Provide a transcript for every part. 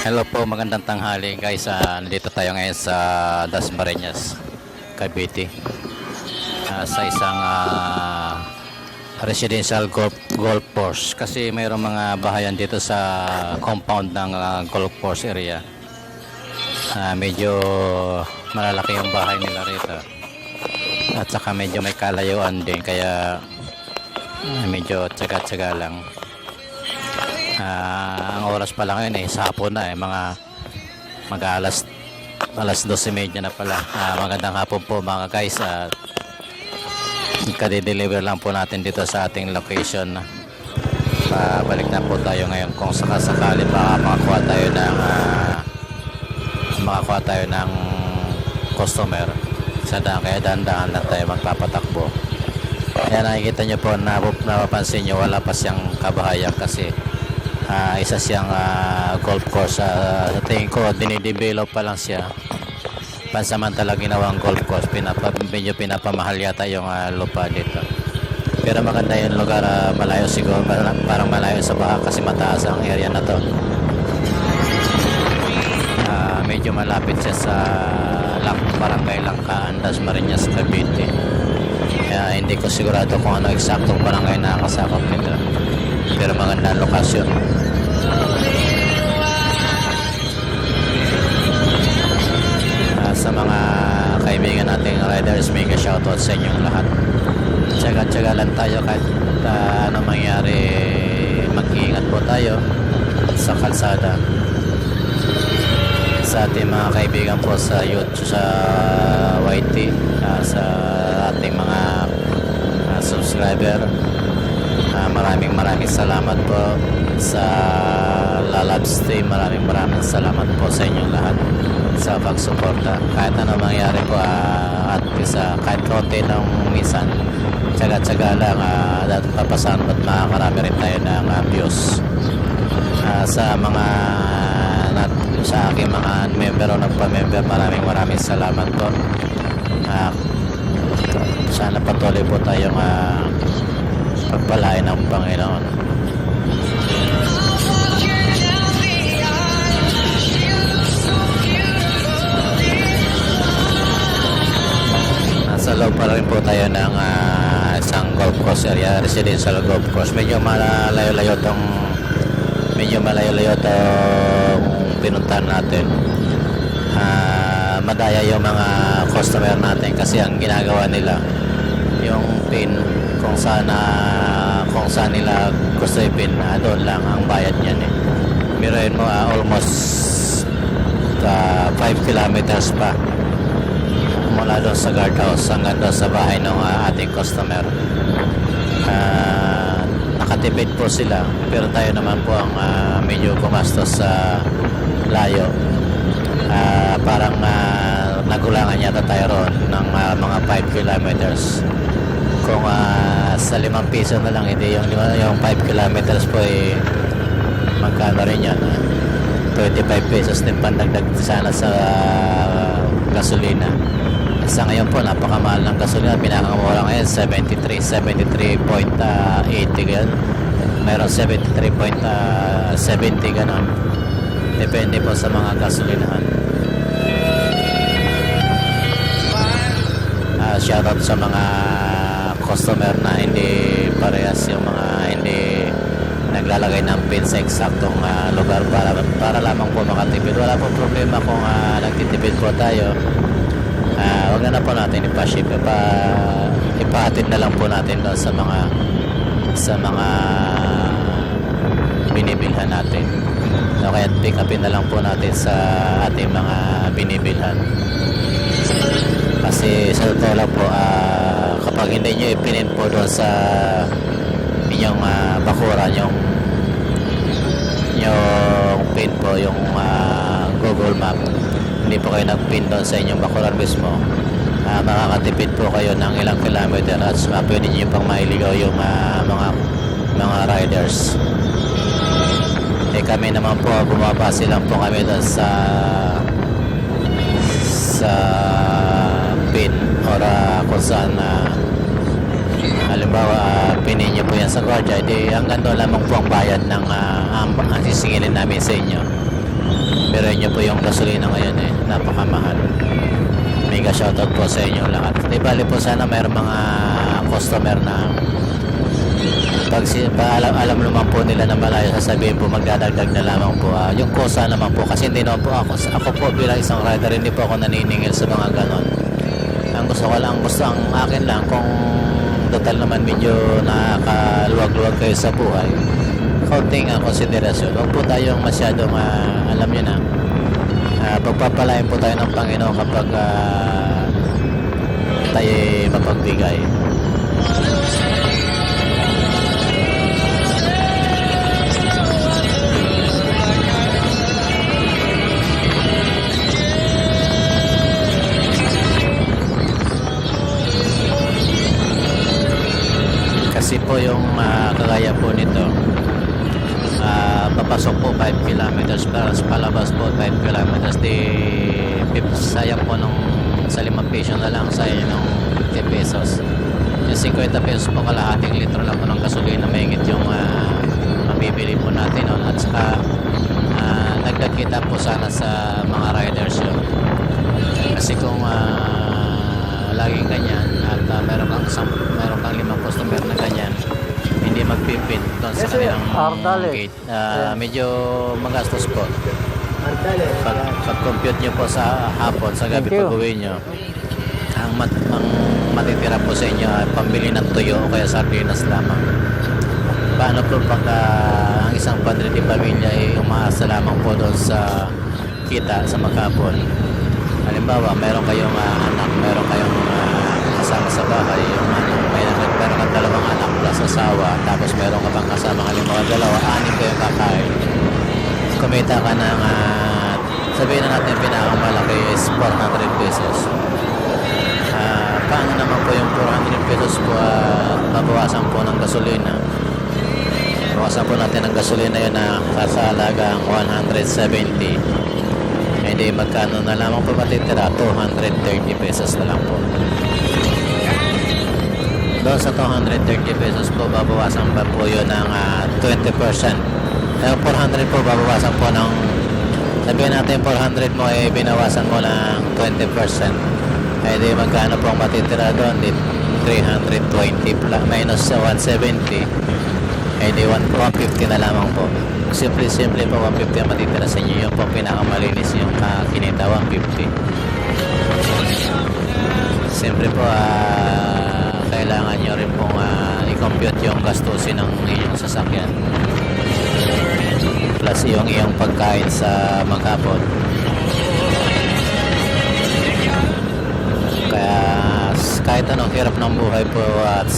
Hello po, magandang tanghali guys. Nandito tayo ngayon sa Dasmariñas, Cavite. Sa isang residential golf course. Kasi mayroong mga bahayan dito sa compound ng golf course area. Medyo malalaki yung bahay nila rito. At saka medyo may kalayuan din. Kaya medyo tsaga-tsaga lang. Ang oras pa lang ngayon sa hapon na mga mag-alas 12:30 na pala. Magandang hapon po mga guys, at kadi-deliver lang po natin dito sa ating location. Pabalik na po tayo ngayon kung sakasakali baka makakuha tayo ng customer sa daan, kaya dahan-dahan lang tayo magpapatakbo. Kaya nakikita nyo po, napapansin nyo, wala pa siyang kabahayan kasi isa siyang golf course. Sa tingin ko dinidevelop pa lang siya, pansamantala ginawang golf course. Medyo pinapamahal yata yung lupa dito, pero maganda yung lugar. Malayo siguro, parang malayo sa baha kasi mataas ang area na to. Medyo malapit siya sa barangay Langkaan, Dasmariñas, Cavite. Kaya hindi ko sigurado kung ano eksaktong barangay na nakasakop nito, pero maganda ang lokasyon. Sa mga kaibigan nating riders, mega shoutout sa inyong lahat. Tsaga-tsaga lang tayo kahit ano mangyari. Mag-iingat po tayo sa kalsada. Sa ating mga kaibigan po sa YouTube, sa YT, sa ating mga subscriber, maraming salamat po sa live stream. Maraming salamat po sa inyong lahat sa pagsuporta. Kahit ano mangyari po, at kahit konti ng minsan, tsaga-tsaga lang, papasan at makakarami rin tayo ng views. Sa aking mga member o nagpa-member, maraming salamat po. Sana patuloy po tayong pagpalain ng Panginoon. Nasa loob pa rin po tayo ng isang golf course area, residential golf course. Medyo malayo-layo tong pinuntahan natin. Madaya yung mga customer natin kasi ang ginagawa nila, yung pin kung saan nila gusto i-pin, doon lang ang bayad niyan Biruin mo, almost 5 kilometers pa mula doon sa guardhouse hanggang doon sa bahay ng ating customer. Nakatipid po sila, pero tayo naman po ang medyo gumastos sa layo. Parang nagulangan yata tayo ron ng mga 5 kilometers. Kung sa 5 piso na lang, hindi yung 5 kilometers po magkano rin yan, 25 pesos din pandagdag sana sa gasolina. Sa ngayon po, napakamahal ng gasolina. Pinakamura ngayon 73.80 ganyan. Mayroon 73.70 ganon. Depende po sa mga gasolinahan. Shoutout sa mga customer na hindi parehas, yung mga hindi naglalagay ng pin sa eksaktong lugar para lamang po makatipid. Wala po problema kung nagtitipid po tayo. Wag na po natin ipaship, ipahatid na lang po natin doon sa mga binibilhan natin. Kaya pick upin na lang po natin sa ating mga binibilhan. Kasi sa totoo lang po, kapag hindi nyo ipinin po doon sa inyong bakuran, yung pin po, yung Google Map, hindi po kayo nag-pin doon sa inyong bakuran mismo, makakatipid po kayo ng ilang kilometer at pwede nyo pang mailigaw yung mga riders. Kami naman po, bumabase lang po kami doon sa pin or kung saan halimbawa pinin nyo po yan sa guardia, hanggang doon lamang po ang bayad ng ang sisingilin namin sa inyo. Pero nyo po yung gasolina ngayon napakamahal. Mega shoutout po sa inyo lahat. Di bali po sana mayroong mga customer na alam naman po nila na malayo, sasabihin po magdadagdag na lamang po. Yung kusa naman po, kasi hindi naman po ako po bilang isang rider, hindi po ako naniningil sa mga ganon. Ang gusto ko lang, ang akin lang, kung total naman medyo nakakaluwag-luwag kayo sa buhay, kaunting konsiderasyon. Huwag po tayong masyadong alam nyo na, pagpapalain po tayo ng Panginoon kapag tayo mapagbigay. Kasi po yung kagaya po nito, papasok po 5 kilometers plus palabas po 5 kilometers, sayang po sa 5 peso na lang, sayang ng 50 pesos. Yung 50 pesos po, kalahating litro lang po ng gasolina, mahigit yung mabibili po natin at saka dagdag kita po sana sa mga riders yun. Kasi kung laging ganyan at meron kang 5 customer na ganyan, hindi magpipin doon sa kanilang gate, medyo magastos po. Pag-compute nyo po sa hapon, sa gabi pag-uwi nyo, ang matitira po sa inyo ay pambili ng tuyo o kaya sardinas lamang. Paano po pag ang isang padre di pamilya ay umaasa lamang po doon sa kita sa maghapon? Halimbawa, meron kayong anak, meron kayong kasama sa bahay, yung meron kang 2 anak plus asawa, tapos meron ka pang kasama, halimbawa 2, 6 kayong kakain. Kumita ka ng sabihin na natin pinakamalaki is 400 pesos. Paano naman po yung 400 pesos po mabawasan po ng gasolina? Bawasan po natin ng gasolina yun na sa halagang 170. Hindi magkano na lamang po matitira? 230 pesos na lang po. Doon sa 230 pesos po, babawasan pa po yun ng 20%. Yung 400 po, babawasan po ng, sabihin natin 400 mo, binawasan mo ng 20%. Di magkano po ang matitira doon? 320 plus, minus 170. Di 150 na lamang po. Simple po, 150 ang matitira sa inyo. Yung po pinakamalinis yung kinita, 150. Siyempre po, kailangan nyo rin pong i-compute yung gastusin ng inyong sasakyan plus yung iyong pagkain sa maghapon. Kaya kahit anong hirap ng buhay po at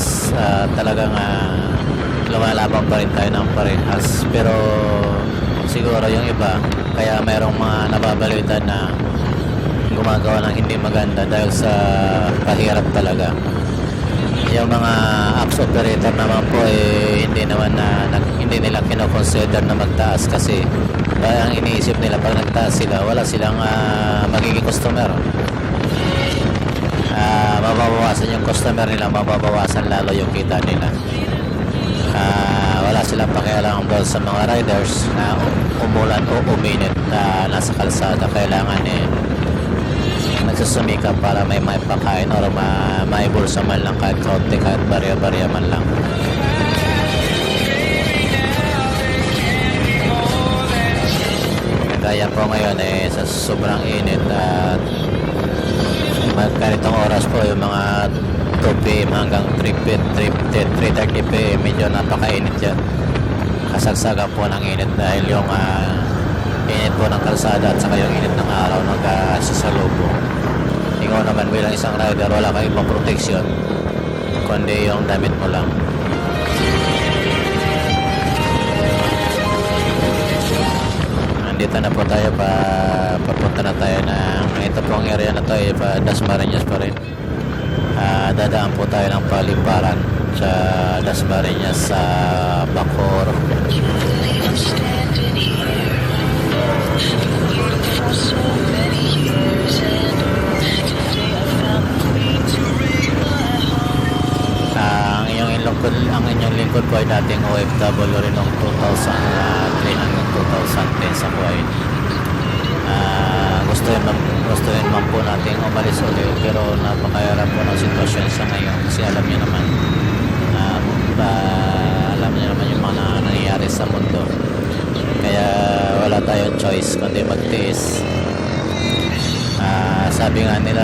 talagang lumalaban pa rin tayo ng parehas, pero siguro yung iba kaya mayroong mga nababalitan na gumagawa ng hindi maganda dahil sa pahirap talaga. Yung mga apps operator naman po hindi nila kino-consider na magtaas, kasi ang iniisip nila pag nagtaas sila, wala silang magiging customer. Mababawasan yung customer nila, mababawasan lalo yung kita nila. Wala silang pakialam doon sa mga riders na umulan o uminit na nasa kalsada. Kailangan nagsusumikap para may pakain or maibulsa man lang kahit kaunti, kahit barya-barya man lang. Kaya po ngayon sa sobrang init at ganitong oras po yung mga 2 PM hanggang 3:30 PM, medyo napakainit yan. Kasagsagan po ng init dahil yung init po ng kalsada at saka yung init ng araw nagsasalubong. Ikaw naman bilang isang rider, wala kang ibang proteksyon kundi yung damit mo lang. Dito na po tayo, papunta na tayo ito pong area na to Dasmariñas pa rin. Dadaan po tayo ng paliparan sa Dasmariñas sa Bacoor. Ang inyong lingkod po ay dating OFW rin noong 2003 hanggang 2010 sa Kuwait. gusto rin naman po natin umalis ulit, pero napakahirap po ng sitwasyon sa ngayon kasi alam niyo naman na alam niyo naman yung mga nangyayari sa mundo, kaya wala tayong choice kundi magtiis. Sabi nga nila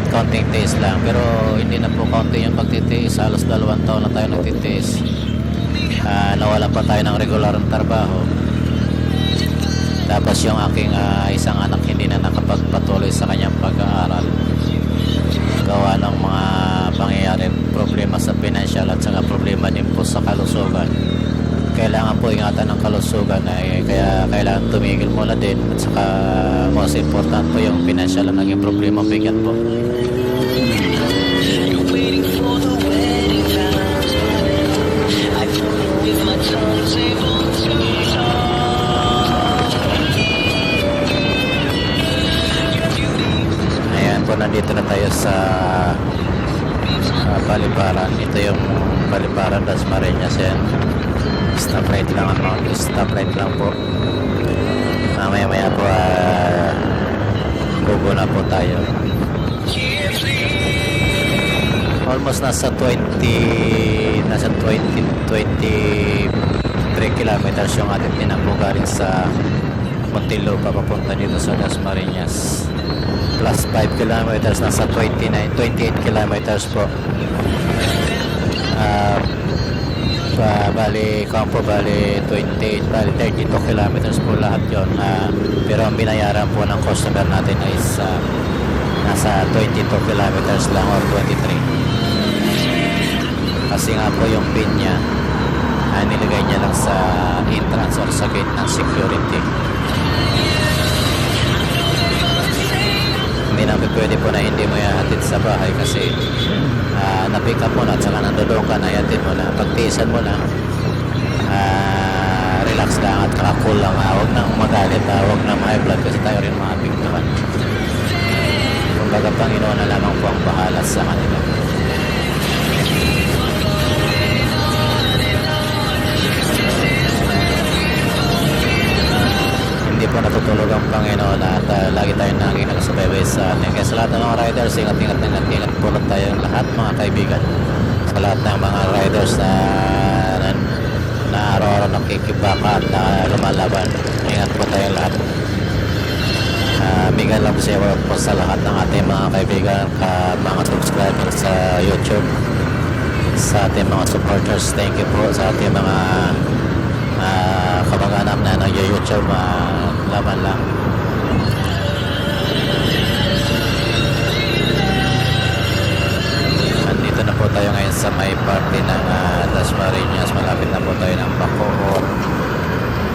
counting days lang, pero hindi na po counting yung pagtitiis. Halos 2 taon na tayo nagtitiis. Nawalan pa tayo ng regular na trabaho, tapos yung aking isang anak hindi na nakapagpatuloy sa kanyang pag-aaral gawa ng mga pangyayari, problema sa financial at saka problema din po sa kalusugan. Kailangan po ingatan ng kalusugan, kaya kailangan tumigil muna din, at saka most important po yung financial ang naging problema, bigat po. Ayan po, nandito na tayo sa Baliparan. Ito yung Baliparan, Dasmariñas. Yan, stop right lang, stop right lang po. Mamaya po bubo na po tayo. Almost nasa 23 kilometers yung ating tinakbo galing sa Muntinlupa papunta dito sa Dasmariñas, plus 5 kilometers, nasa 28 kilometers po. Bali 28, bali 32 kilometers po lahat yon. Pero ang binayaran po ng customer natin is nasa 22 kilometers lang or 23, kasi nga po yung pin niya nilagay niya lang sa entrance or sa gate ng security. Hindi namin pwede po na hindi mo ihatid sa bahay kasi na-pick up mo na at saka nandoon ka na, ihatid mo na, pagtiisan mo na, relax lang at cool lang. Huwag nang magalit, huwag nang high blood kasi tayo rin mga bigtukan. Kumbaga Panginoon na lamang po ang bahala sa kanila. Hindi po natutulog ang Panginoon at lagi tayong naging nakasubaybay sa atin. Kaya sa lahat ng mga riders, ingat po tayong lahat, mga kaibigan. Sa lahat ng mga riders na araw-araw nakikibaka at lumalaban, ingat po tayong lahat. Bigyan lang po sa lahat ng ating mga kaibigan, mga subscribers sa YouTube, sa ating mga supporters. Thank you po sa ating mga kamag-anak na nag-YouTube. Laban lang. Nandito na po tayo ngayon sa may party ng Dasmariñas. Malapit na po tayo ng Bacoor.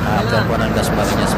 After po ng Dasmariñas